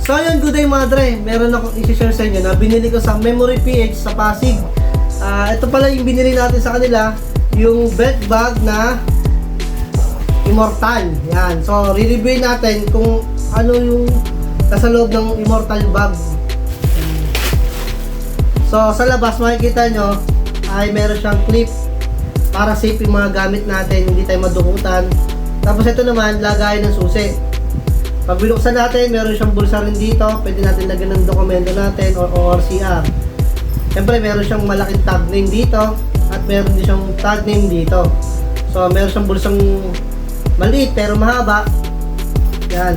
So yun, good day mga dre. Meron akong i-share sa inyo na binili ko sa Memory PH sa Pasig. Ito pala yung binili natin sa kanila, yung belt bag na Immortal. Yan. So re-review natin kung ano yung nasa loob ng Immortal bag. So sa labas makikita nyo ay meron siyang clip para safe yung mga gamit natin, hindi tayo madukutan. Tapos ito naman, lagayan ng susi. Pag binuksan natin, meron siyang bulsa rin dito. Pwede natin lagyan ng dokumento natin o ORCR. Siyempre, meron siyang malaking tag name dito at meron din siyang tag name dito. So, meron siyang bulsang maliit pero mahaba. Yan.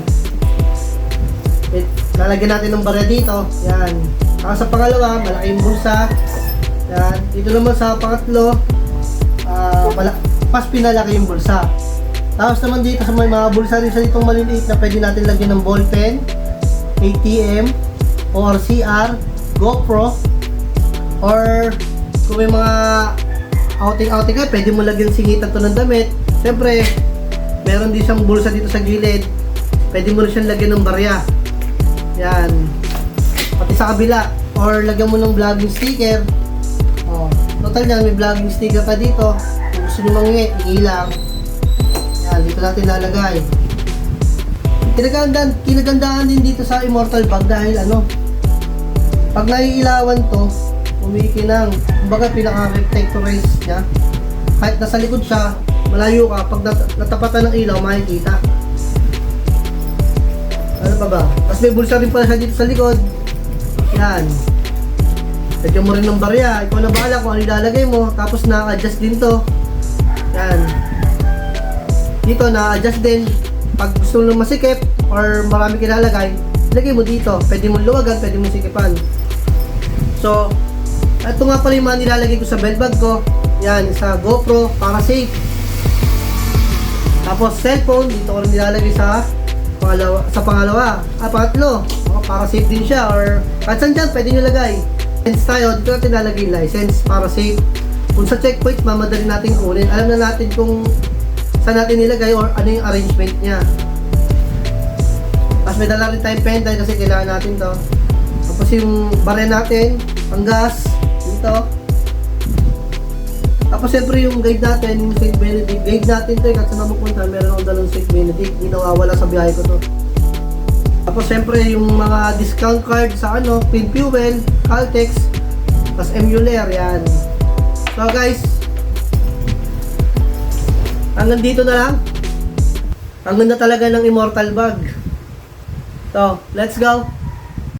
Lalagyan natin ng barya dito. Yan. Tapos sa pangalawa, malaking bulsa. Yan. Dito naman sa pangatlo, mas pinalaki yung bulsa. Tapos naman dito sa may mga bulsa rin sa ditong maliliit na pwede natin lagyan ng ballpen, ATM, ORCR, GoPro, or kung may mga outing ka, pwede mo lagyan singitan to ng damit. Siyempre, meron din siyang bulsa dito sa gilid, pwede mo rin siyang lagyan ng barya. Yan. Pati sa kabila, or lagyan mo ng vlogging sticker. Total yan, may vlogging sticker pa dito. Kung gusto nyo mangingi, ilang. Yan, dito natin lalagay. Kinagandaan din dito sa Immortal bag dahil pag naiilawan to, umikinang, kumbaga pinaka-reflectorize niya. Kahit nasa likod siya, malayo ka, pag natapatan ng ilaw, makikita. Ano pa ba? Tapos may bulsa rin pala siya dito sa likod. Yan. Lagyan mo rin ng barya, ikaw na bahala kung ano ilalagay mo. Tapos na-adjust din to. Yan. Dito na-adjust din. Pag gusto mo masikip or marami kinalagay, lagay mo dito. Pwede mo luwagan, pwede mo sikipan. So, ito nga pala yung mga nilalagay ko sa belt bag ko. Yan, sa GoPro para safe. Tapos cellphone, dito ko rin nilalagay sa pangatlo. Para safe din siya, or kahit saan dyan, pwede nyo lagay. License tayo, dito natin lalagay yung license para safe. Kung sa checkpoint, mamadali natin kunin. Alam na natin kung saan natin nilagay or ano yung arrangement niya. Tapos may dala rin tayong pen dahil kasi kailangan natin to. Tapos yung barya natin, ang gas, dito. Tapos siyempre yung guide natin, yung St. Benedict. Guide natin to, kahit saan mapupunta, meron akong dalang St. Benedict. Hindi nawawala sa biyahe ko to. Tapos siyempre yung mga discount card sa Pin Fuel, Caltex, tapos Emuler, yan. So guys, hanggang dito na lang. Ang ganda talaga ng Immortal bag. So, let's go!